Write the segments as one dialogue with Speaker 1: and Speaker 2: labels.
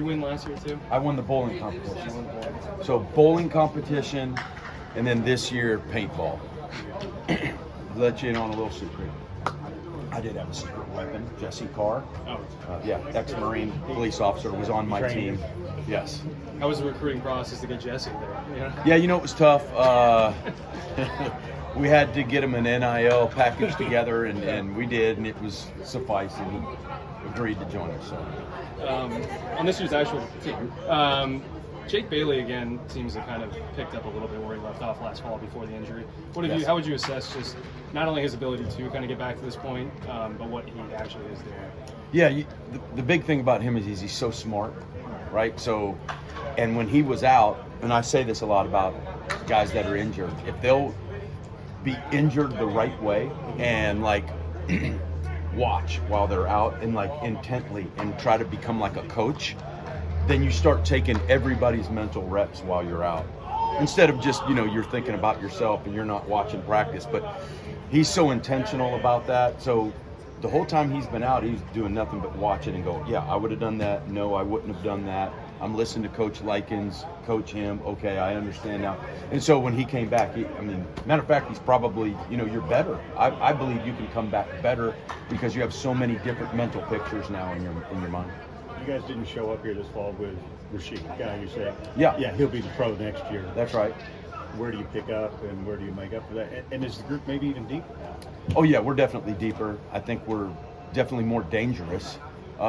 Speaker 1: You win last year too?
Speaker 2: I won the bowling competition. So bowling competition, and then this year paintball. Let you in on a little secret. I did have a secret weapon. Jesse Carr, ex-Marine police officer, was on my team. Yes.
Speaker 1: How was the recruiting process to get Jesse there?
Speaker 2: Yeah, it was tough. We had to get him an NIL package together, and we did, and it was suffice, and he agreed to join us. So.
Speaker 1: On this year's actual team, Jake Bailey again seems to kind of picked up a little bit where he left off last fall before the injury. How would you assess just not only his ability to kind of get back to this point, but what he actually is doing?
Speaker 2: Yeah, the big thing about him is he's so smart, right? So, and when he was out, and I say this a lot about guys that are injured, if they'll be injured the right way and like watch while they're out and like intently and try to become like a coach, then you start taking everybody's mental reps while you're out. Instead of just, you're thinking about yourself and you're not watching practice. But he's so intentional about that. So the whole time he's been out, he's doing nothing but watching and go, yeah, I would have done that. No, I wouldn't have done that. I'm listening to Coach Likens, coach him. Okay, I understand now. And so when he came back, matter of fact, he's probably, you're better. I believe you can come back better because you have so many different mental pictures now in your mind.
Speaker 3: You guys didn't show up here this fall with Rashee, guy you say.
Speaker 2: Yeah,
Speaker 3: he'll be the pro next year.
Speaker 2: That's right.
Speaker 3: Where do you pick up and where do you make up for that? And is the group maybe even deeper now?
Speaker 2: Oh yeah, we're definitely deeper. I think we're definitely more dangerous.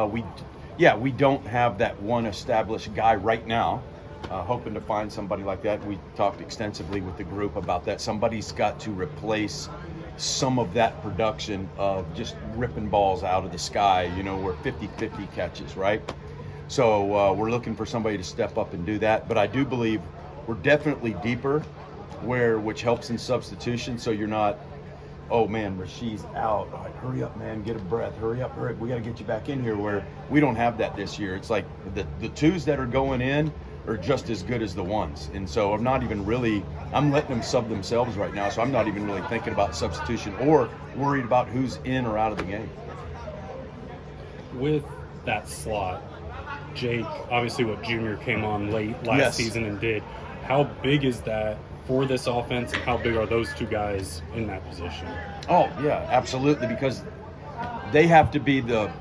Speaker 2: We don't have that one established guy right now. Hoping to find somebody like that. We talked extensively with the group about that. Somebody's got to replace some of that production of just ripping balls out of the sky, where 50-50 catches, right? So we're looking for somebody to step up and do that. But I do believe we're definitely deeper, which helps in substitution. So you're not, oh man, Rashee's out. All right, hurry up, man, get a breath. Hurry up. We got to get you back in here. Where we don't have that this year. It's like the twos that are going in are just as good as the ones. And so I'm letting them sub themselves right now. So I'm not even really thinking about substitution or worried about who's in or out of the game.
Speaker 4: With that slot, Jake, obviously junior came on late last season and did. How big is that for this offense, and how big are those two guys in that position? Oh,
Speaker 2: yeah, absolutely, because they have to be the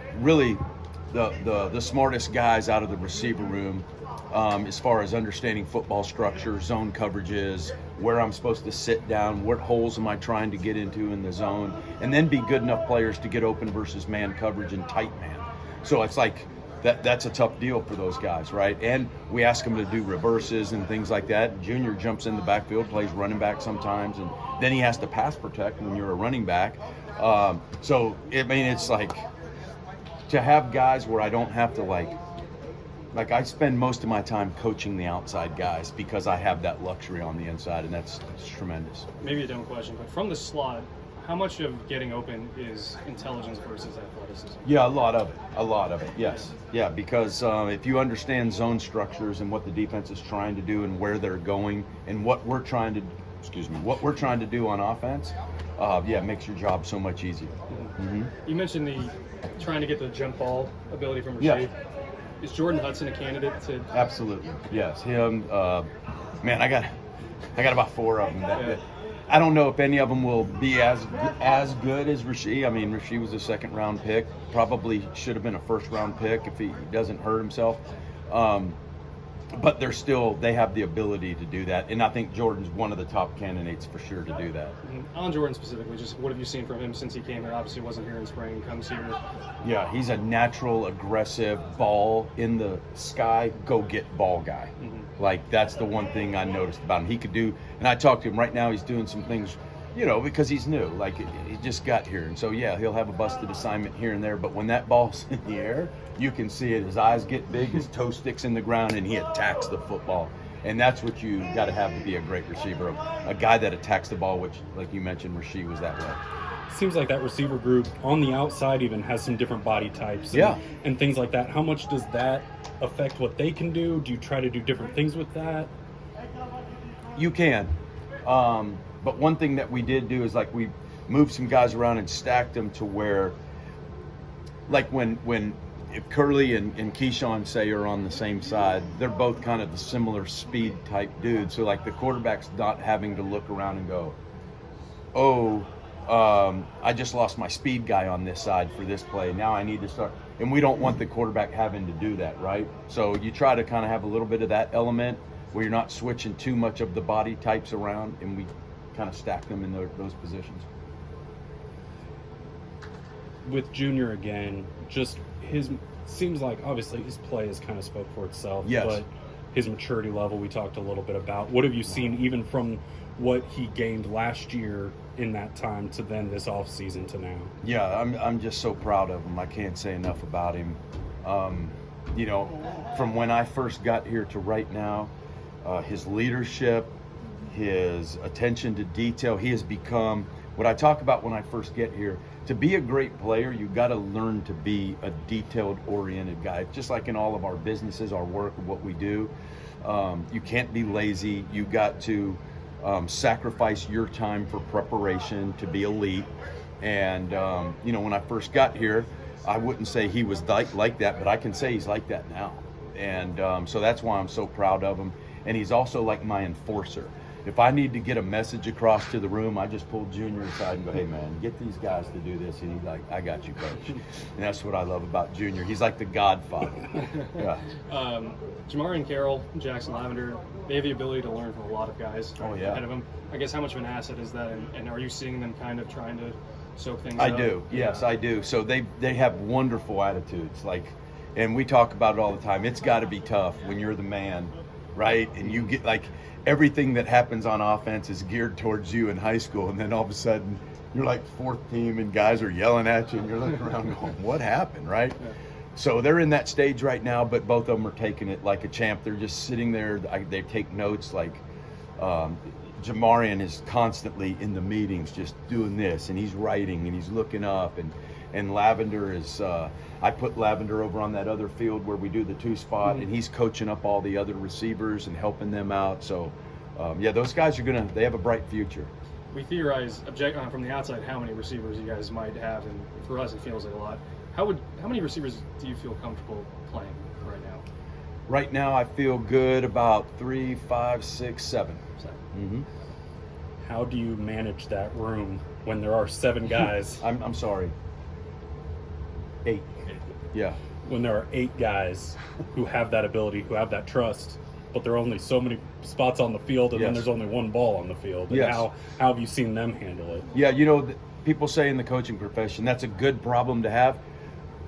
Speaker 2: smartest guys out of the receiver room as far as understanding football structure, zone coverages, where I'm supposed to sit down, what holes am I trying to get into in the zone, and then be good enough players to get open versus man coverage and tight man. So it's like that's a tough deal for those guys, right? And we ask them to do reverses and things like that. Junior jumps in the backfield, plays running back sometimes, and then he has to pass protect when you're a running back. It's like to have guys where I don't have to like I spend most of my time coaching the outside guys because I have that luxury on the inside, and that's tremendous.
Speaker 1: Maybe a dumb question, but from the slot, how much of getting open is intelligence versus athleticism?
Speaker 2: Yeah, a lot of it, yes. Yeah, because if you understand zone structures and what the defense is trying to do and where they're going and what we're trying to do on offense, it makes your job so much easier.
Speaker 1: Mm-hmm. You mentioned trying to get the jump ball ability from Rashee.
Speaker 2: Yeah.
Speaker 1: Is Jordan Hudson a candidate to?
Speaker 2: Absolutely, yes. Him, man, I got about 4 of them. I don't know if any of them will be as good as Rashee. Rashee was a second-round pick. Probably should have been a first-round pick if he doesn't hurt himself. But they have the ability to do that. And I think Jordan's one of the top candidates for sure to do that.
Speaker 1: Mm-hmm. On Jordan specifically, just what have you seen from him since he came here? Obviously wasn't here in spring, comes here.
Speaker 2: Yeah, he's a natural, aggressive, ball in the sky, go get ball guy. Mm-hmm. Like, that's the one thing I noticed about him. He could do, and I talked to him right now, he's doing some things, because he's new. Like, he just got here. And so, yeah, he'll have a busted assignment here and there. But when that ball's in the air, you can see it. His eyes get big, his toe sticks in the ground, and he attacks the football. And that's what you got to have to be a great receiver, a guy that attacks the ball, which, like you mentioned, Rashee was that way.
Speaker 4: Seems like that receiver group on the outside even has some different body types and things like that. How much does that affect what they can do? Do you try to do different things with that?
Speaker 2: You can. But one thing that we did do is we moved some guys around and stacked them to where, when if Curly and Keyshawn, say, are on the same side, they're both kind of the similar speed type dudes. So, like, the quarterback's not having to look around and go, oh, I just lost my speed guy on this side for this play. Now I need to start. And we don't want the quarterback having to do that, right? So you try to kind of have a little bit of that element where you're not switching too much of the body types around, and we kind of stack them in those positions.
Speaker 4: With Junior again, just seems like obviously his play has kind of spoke for itself.
Speaker 2: Yes.
Speaker 4: But his maturity level, we talked a little bit about. What have you seen even from what he gained last year in that time to then this off season to now?
Speaker 2: Yeah, I'm just so proud of him. I can't say enough about him. You know, from when I first got here to right now, his leadership, his attention to detail, he has become what I talk about when I first get here. To be a great player, you got to learn to be a detailed-oriented guy. Just like in all of our businesses, our work, what we do, you can't be lazy. You got to sacrifice your time for preparation to be elite. And you know, when I first got here, I wouldn't say he was like that, but I can say he's like that now. And so that's why I'm so proud of him. And he's also like my enforcer. If I need to get a message across to the room, I just pull Junior aside and go, hey, man, get these guys to do this. And he's like, I got you, coach. And that's what I love about Junior. He's like the godfather. Yeah.
Speaker 1: Jamari and Carroll, Jackson Lavender, they have the ability to learn from a lot of guys ahead of them. I guess how much of an asset is that? And are you seeing them kind of trying to soak things up?
Speaker 2: I do. Yes, I do. So they have wonderful attitudes. Like, and we talk about it all the time. It's got to be tough when you're the man, right? And you get like, everything that happens on offense is geared towards you in high school, and then all of a sudden you're like fourth team and guys are yelling at you and you're looking around going, what happened, right? Yeah. So they're in that stage right now, but both of them are taking it like a champ. They're just sitting there. They take notes. Like Jamarian is constantly in the meetings just doing this, and he's writing and he's looking up, and Lavender is I put Lavender over on that other field where we do the 2-spot, and he's coaching up all the other receivers and helping them out. So yeah, those guys they have a bright future.
Speaker 1: We theorize from the outside how many receivers you guys might have, and for us it feels like a lot. How many receivers do you feel comfortable playing right now?
Speaker 2: Right now I feel good about 3, 5, 6, 7. Mm-hmm.
Speaker 4: How do you manage that room when there are 7 guys?
Speaker 2: I'm sorry. 8. Yeah.
Speaker 4: When there are 8 guys who have that ability, who have that trust, but there are only so many spots on the field, and then there's only one ball on the field. And how have you seen them handle it? Yeah,
Speaker 2: you know, people say in the coaching profession that's a good problem to have,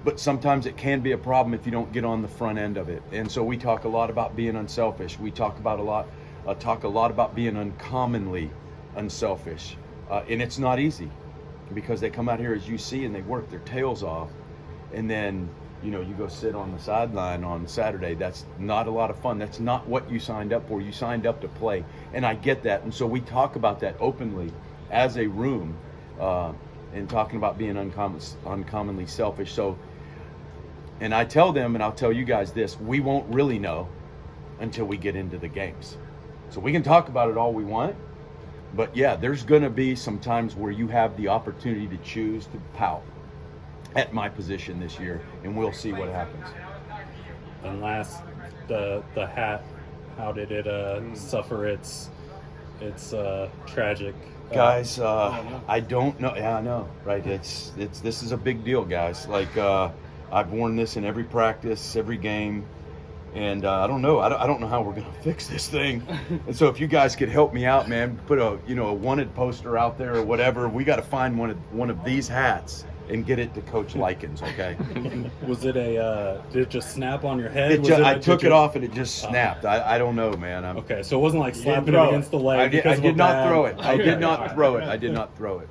Speaker 2: but sometimes it can be a problem if you don't get on the front end of it. And so we talk a lot about being unselfish. We talk a lot about being uncommonly unselfish, and it's not easy because they come out here, as you see, and they work their tails off. And then, you know, you go sit on the sideline on Saturday. That's not a lot of fun. That's not what you signed up for. You signed up to play. And I get that. And so we talk about that openly as a room and talking about being uncommonly selfish. So, and I tell them, and I'll tell you guys this, we won't really know until we get into the games. So we can talk about it all we want. But yeah, there's going to be some times where you have the opportunity to choose to pout at my position this year, and we'll see what happens.
Speaker 4: And last, the hat, how did it suffer its tragic?
Speaker 2: Guys, I don't know. Yeah, I know, right? This is a big deal, guys. Like I've worn this in every practice, every game, and I don't know. I don't know how we're gonna fix this thing. And so if you guys could help me out, man, put a wanted poster out there or whatever. We got to find one of these hats and get it to Coach Likens, okay?
Speaker 4: Was it did it just snap on your head?
Speaker 2: I took it off and it just snapped. I don't know, man.
Speaker 4: Okay, so it wasn't like slapping it against the leg.
Speaker 2: I did not throw it. I did not throw it.